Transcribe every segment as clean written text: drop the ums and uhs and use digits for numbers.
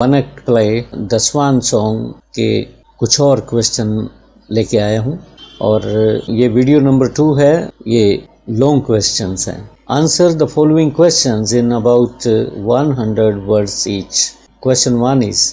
One act play the swan song के कुछ और क्वेश्चन लेके आया हूँ और ये वीडियो नंबर 2 है। ये लॉन्ग क्वेश्चंस हैं। Answer the following questions in about 100 words each. Question 1 is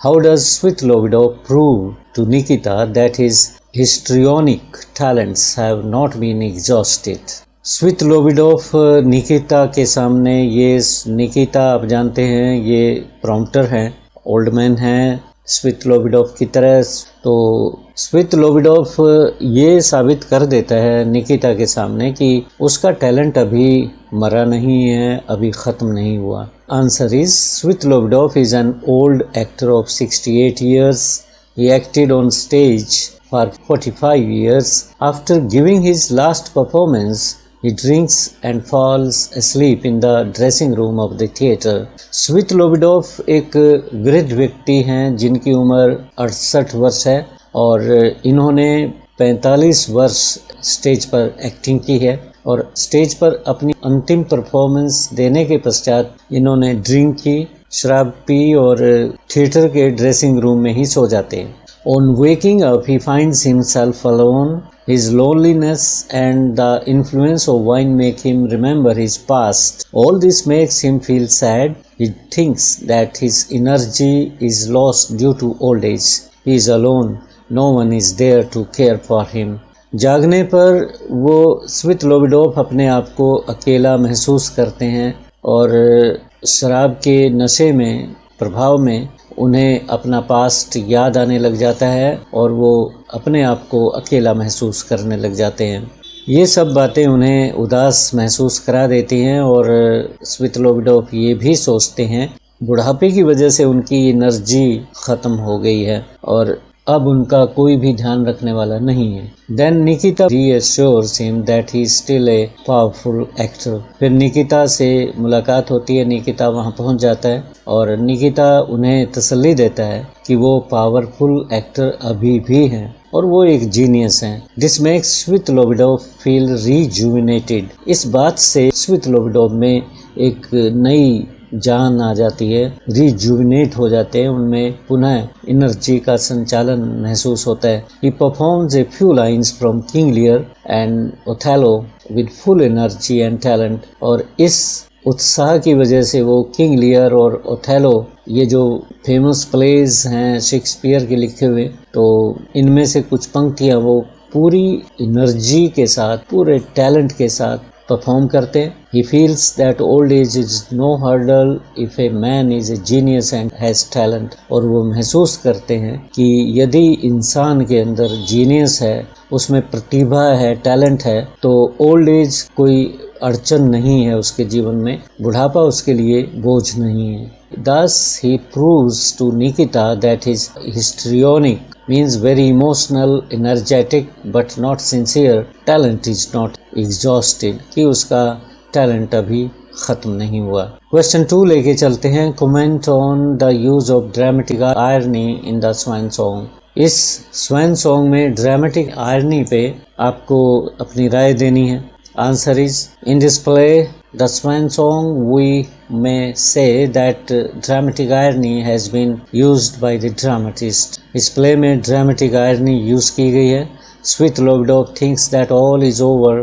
how does Svitlovidov prove to Nikita that his histrionic talents have not been exhausted? Svitlovidov Nikita के सामने, ये निकिता आप जानते हैं ये प्रॉम्प्टर हैं, ओल्ड मैन हैं Svitlovidov की तरह। तो Svitlovidov ये साबित कर देता है निकिता के सामने कि उसका टैलेंट अभी मरा नहीं है, अभी ख़त्म नहीं हुआ। Answer is Svitlovidov is an old actor of 68 years. He acted on stage for 45 years. After giving his last performance, he drinks and falls asleep in the dressing room of the theater. Svitlovidov एक वृद्ध व्यक्ति हैं जिनकी उम्र 68 वर्ष है और इन्होंने 45 वर्ष स्टेज पर एक्टिंग की है और स्टेज पर अपनी अंतिम परफॉर्मेंस देने के पश्चात इन्होंने ड्रिंक की, शराब पी और थिएटर के ड्रेसिंग रूम में ही सो जाते हैं। On waking up, he finds himself alone. His loneliness and the influence of wine make him remember his past. All this makes him feel sad. He thinks that his energy is lost due to old age. He is alone. No one is there to care for him. जागने पर वो Svitlovidov अपने आप को अकेला महसूस करते हैं और शराब के नशे में, प्रभाव में उन्हें अपना पास्ट याद आने लग जाता है और वो अपने आप को अकेला महसूस करने लग जाते हैं। ये सब बातें उन्हें उदास महसूस करा देती हैं और Svitlovidov ये भी सोचते हैं बुढ़ापे की वजह से उनकी एनर्जी ख़त्म हो गई है और अब उनका कोई भी ध्यान रखने वाला नहीं है। Then Nikita reassures him that he is still a powerful actor. फिर निकिता से मुलाकात होती है, निकिता वहाँ पहुँच जाता है और निकिता उन्हें तसल्ली देता है कि वो पावरफुल एक्टर अभी भी हैं और वो एक जीनियस हैं। This makes Svitlovidov feel rejuvenated. इस बात से Svitlovidov में एक नई जान आ जाती है, रिजुविनेट हो जाते हैं, उनमें पुनः एनर्जी का संचालन महसूस होता है। He performs a few lines from King Lear and Othello with full energy and talent. और इस उत्साह की वजह से वो किंग लियर और ओथेलो, ये जो फेमस प्लेज हैं शेक्सपियर के लिखे हुए, तो इनमें से कुछ पंक्तियाँ वो पूरी एनर्जी के साथ, पूरे टैलेंट के साथ परफॉर्म करते हैं। He feels that old age is no hurdle if a man is a genius and has talent. और वो महसूस करते हैं कि यदि इंसान के अंदर जीनियस है, उसमें प्रतिभा है, टैलेंट है, तो ओल्ड एज कोई अड़चन नहीं है उसके जीवन में, बुढ़ापा उसके लिए बोझ नहीं है। Thus he proves to Nikita that his histrionic means very emotional, energetic but not sincere talent is not exhausted, कि उसका टैलेंट अभी ख़त्म नहीं हुआ। क्वेश्चन 2 लेके चलते हैं। Comment on the use of dramatic irony in the swan song. इस स्वान सॉन्ग में ड्रामेटिक आयरनी पे आपको अपनी राय देनी है। Answer is in this play the swan song we may say that dramatic irony has been used by the dramatist. इस play में ड्रामेटिक आयरनी यूज़ की गई है। Svitlovidov thinks that all is over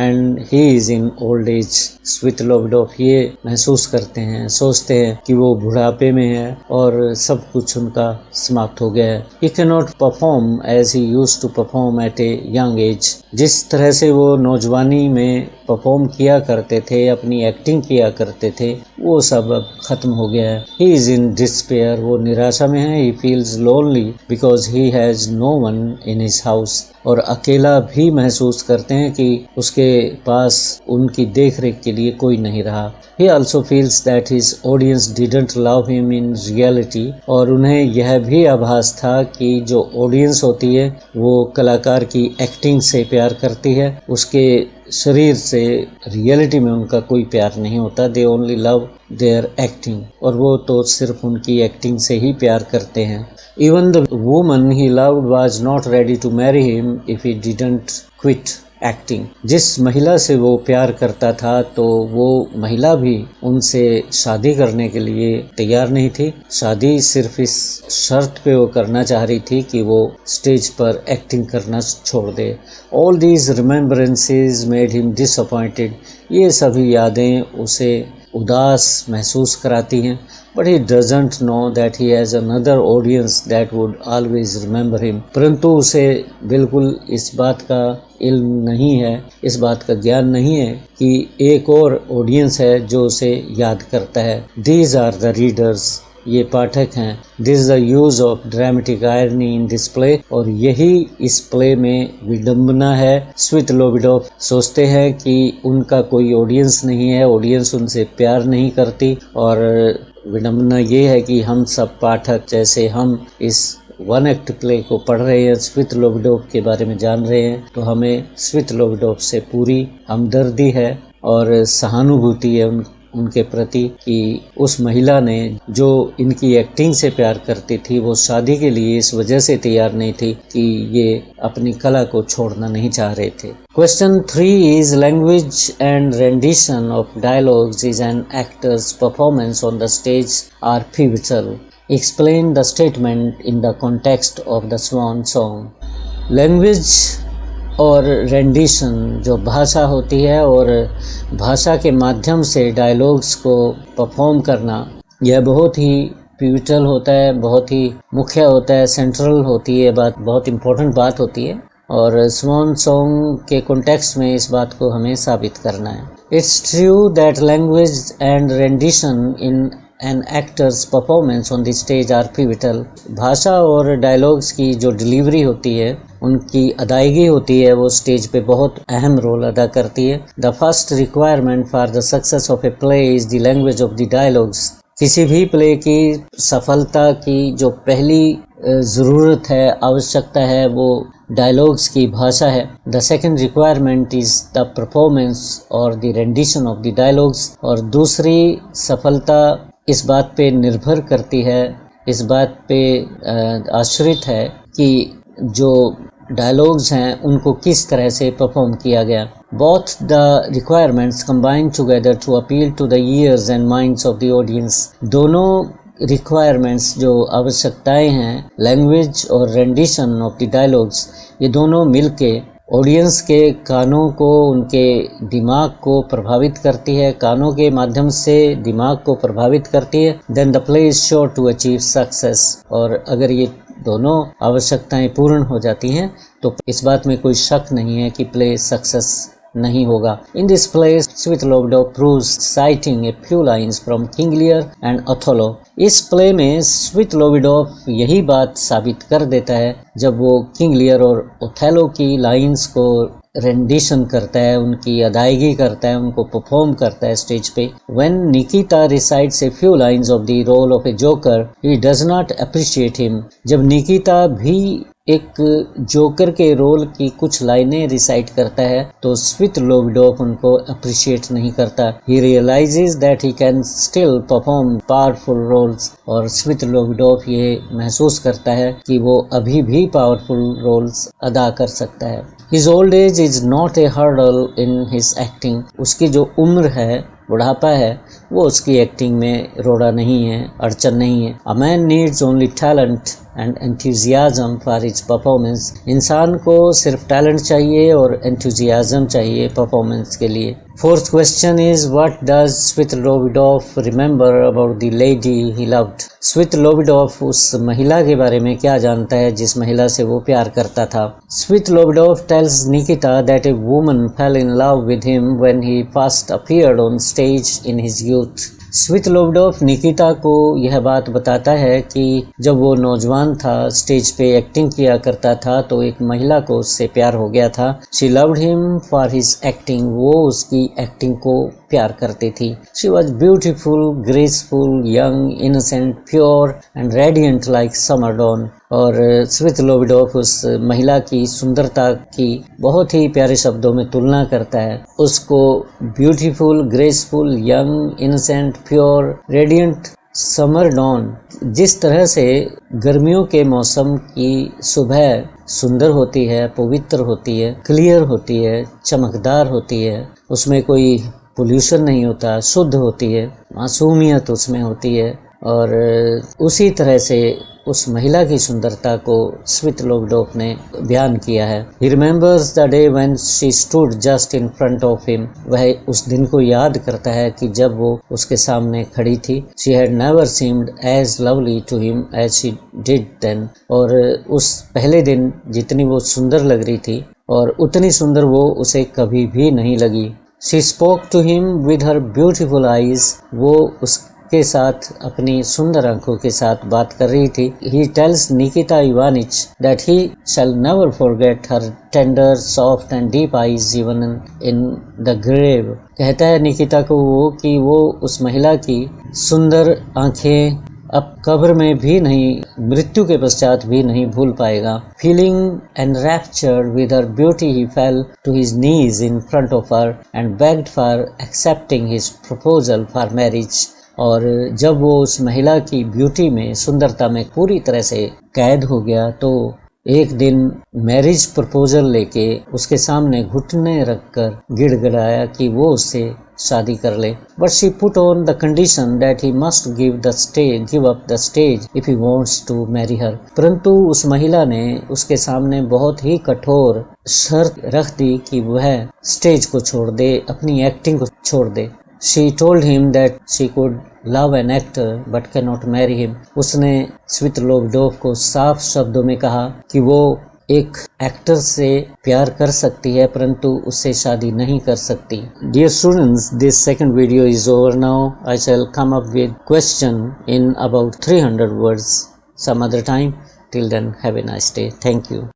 and he is in old age. Svitlovidov ये महसूस करते हैं, सोचते हैं कि वो बुढ़ापे में है और सब कुछ उनका समाप्त हो गया है। He cannot perform as he used to perform at a young age. जिस तरह से वो नौजवानी में परफॉर्म किया करते थे, अपनी एक्टिंग किया करते थे, वो सब अब खत्म हो गया है। He is in despair. वो निराशा में है। He feels lonely because he has no one in his house. और अकेला भी महसूस करते हैं कि उसके पास उनकी देखरेख के लिए कोई नहीं रहा। He also feels that his audience didn't love him in reality. और उन्हें यह भी आभास था कि जो ऑडियंस होती है वो कलाकार की एक्टिंग से प्यार करती है, उसके शरीर से रियलिटी में उनका कोई प्यार नहीं होता। They only love their acting. और वो तो सिर्फ उनकी एक्टिंग से ही प्यार करते हैं। Even the woman he loved was not ready to marry him if he didn't quit acting. जिस महिला से वो प्यार करता था तो वो महिला भी उनसे शादी करने के लिए तैयार नहीं थी। शादी सिर्फ इस शर्त पे वो करना चाह रही थी कि वो स्टेज पर एक्टिंग करना छोड़ दे। All these remembrances made him disappointed. ये सभी यादें उसे उदास महसूस कराती हैं। But he doesn't know that he has another audience that would always remember him. परंतु उसे बिल्कुल इस बात का इल्म नहीं है, इस बात का ज्ञान नहीं है कि एक और ऑडियंस है जो उसे याद करता है। These are the readers. ये पाठक हैं। This is the use of dramatic irony in this play. और यही इस प्ले में विडम्बना है। स्वितलोविडोव सोचते हैं कि उनका कोई ऑडियंस नहीं है, ऑडियंस उनसे प्यार नहीं करती। और विडम्बना ये है कि हम सब पाठक जैसे हम इस वन एक्ट प्ले को पढ़ रहे हैं, स्वितलोविडोव के बारे में जान रहे हैं, तो हमें स्वितलोविडोव से पूरी हमदर्दी है और सहानुभूति है उनके प्रति कि उस महिला ने जो इनकी एक्टिंग से प्यार करती थी वो शादी के लिए इस वजह से तैयार नहीं थी कि ये अपनी कला को छोड़ना नहीं चाह रहे थे। Question 3 is language and rendition of dialogues is an actor's performance on the stage are pivotal. Explain the statement in the context of the swan song. Language और रेंडिशन जो भाषा होती है और भाषा के माध्यम से डायलॉग्स को परफॉर्म करना, यह बहुत ही पिवटल होता है, बहुत ही मुख्य होता है, सेंट्रल होती है, बात बहुत इम्पोर्टेंट बात होती है। और स्वान सॉन्ग के कॉन्टेक्स्ट में इस बात को हमें साबित करना है। It's true that language and rendition in an actor's performance on the stage are pivotal. भाषा और डायलॉग्स की जो डिलीवरी होती है, उनकी अदायगी होती है, वो स्टेज पे बहुत अहम रोल अदा करती है। The first requirement for the success of a play is the language of the dialogues. किसी भी प्ले की सफलता की जो पहली ज़रूरत है, आवश्यकता है, वो डायलॉग्स की भाषा है। The second requirement is the performance और the rendition of the dialogues. और दूसरी सफलता इस बात पे निर्भर करती है, इस बात पे आश्रित है कि जो डायलॉग्स हैं उनको किस तरह से परफॉर्म किया गया। Both the requirements combine together to appeal to the ears and minds of the audience. दोनों रिक्वायरमेंट्स जो आवश्यकताएं हैं, लैंग्वेज और रेंडिशन ऑफ द डायलॉग्स, ये दोनों मिलके ऑडियंस के कानों को, उनके दिमाग को प्रभावित करती है, कानों के माध्यम से दिमाग को प्रभावित करती है। Then the play is sure to achieve success. और अगर ये दोनों आवश्यकताएं पूर्ण हो जाती हैं तो इस बात में कोई शक नहीं है कि प्ले सक्सेस नहीं होगा। In this play Svetlovidov proves citing a few lines from King Lear and Othello. इस प्ले में स्वितलोविडोव यही बात साबित कर देता है जब वो किंग लियर और ओथेलो की लाइंस को रेंडिशन करता है, उनकी अदायगी करता है, उनको परफॉर्म करता है स्टेज पे। When Nikita recites a few lines of the role of a joker, he does not appreciate him. जब निकिता भी एक जोकर के रोल की कुछ लाइनें रिसाइट करता है तो स्वितलोविडोव उनको अप्रिशिएट नहीं करता। He realizes that he can still perform powerful roles। और स्वितलोविडोव ये महसूस करता है कि वो अभी भी पावरफुल रोल्स अदा कर सकता है। His old age is not a hurdle in his acting। उसकी जो उम्र है, बुढ़ापा है, वो उसकी एक्टिंग में रोड़ा नहीं है, अड़चन नहीं है। A man needs only talent and enthusiasm for his performance। इंसान को सिर्फ टैलेंट चाहिए और enthusiasm चाहिए परफॉर्मेंस के लिए। Fourth question is what does Svitlovidov remember about the lady he loved? Svitlovidov उस महिला के बारे में क्या जानता है जिस महिला से वो प्यार करता था। Svitlovidov tells Nikita that a woman fell in love with him when he first appeared on stage in his youth। स्वितलोविडोव Nikita को यह बात बताता है कि जब वो नौजवान था, स्टेज पे एक्टिंग किया करता था, तो एक महिला को उससे प्यार हो गया था। She loved him for his acting. वो उसकी एक्टिंग को प्यार करती थी। She was beautiful, graceful, young, innocent, pure and radiant like summer dawn. और स्वितलोविडोव उस महिला की सुंदरता की बहुत ही प्यारे शब्दों में तुलना करता है। उसको beautiful, graceful, young, innocent, pure, radiant summer dawn जिस तरह से गर्मियों के मौसम की सुबह सुंदर होती है, पवित्र होती है, क्लियर होती है, चमकदार होती है, उसमें कोई पोल्यूशन नहीं होता, शुद्ध होती है, मासूमियत उसमें होती है, और उसी तरह से उस महिला की सुंदरता को स्वितलोगडोफ ने बयान किया है। He remembers the day when she stood just in front of him. वह उस दिन को याद करता है कि जब वो उसके सामने खड़ी थी। She had never seemed as lovely to him as she did then. और उस पहले दिन जितनी वो सुंदर लग रही थी और उतनी सुंदर वो उसे कभी भी नहीं लगी। She spoke to him with her beautiful eyes. वो के साथ अपनी सुंदर आंखों के साथ बात कर रही थी। He tells Nikita Ivanich that he shall never forget her tender, soft and deep eyes even in the grave. कहता है निकिता को वो कि वो उस महिला की सुंदर आंखें अब कब्र में भी नहीं, मृत्यु के पश्चात भी नहीं भूल पाएगा। Feeling enraptured with her beauty, he fell to his knees in front of her and begged for accepting his proposal for marriage. और जब वो उस महिला की ब्यूटी में, सुंदरता में पूरी तरह से कैद हो गया तो एक दिन मैरिज प्रपोजल लेके उसके सामने घुटने रखकर गिड़गिड़ाया कि वो उससे शादी कर ले। But she put on the condition that he must give up the stage if he wants to marry her. परंतु उस महिला ने उसके सामने बहुत ही कठोर शर्त रख दी कि वह स्टेज को छोड़ दे, अपनी एक्टिंग को छोड़ दे। She told him that she could love an actor but cannot marry him. उसने स्वितलोगडोफ को साफ शब्दों में कहा कि वो एक एक्टर से प्यार कर सकती है परंतु उससे शादी नहीं कर सकती। Dear students, this second video is over now. I shall come up with question in about 300 words some other time. Till then, have a nice day. Thank you.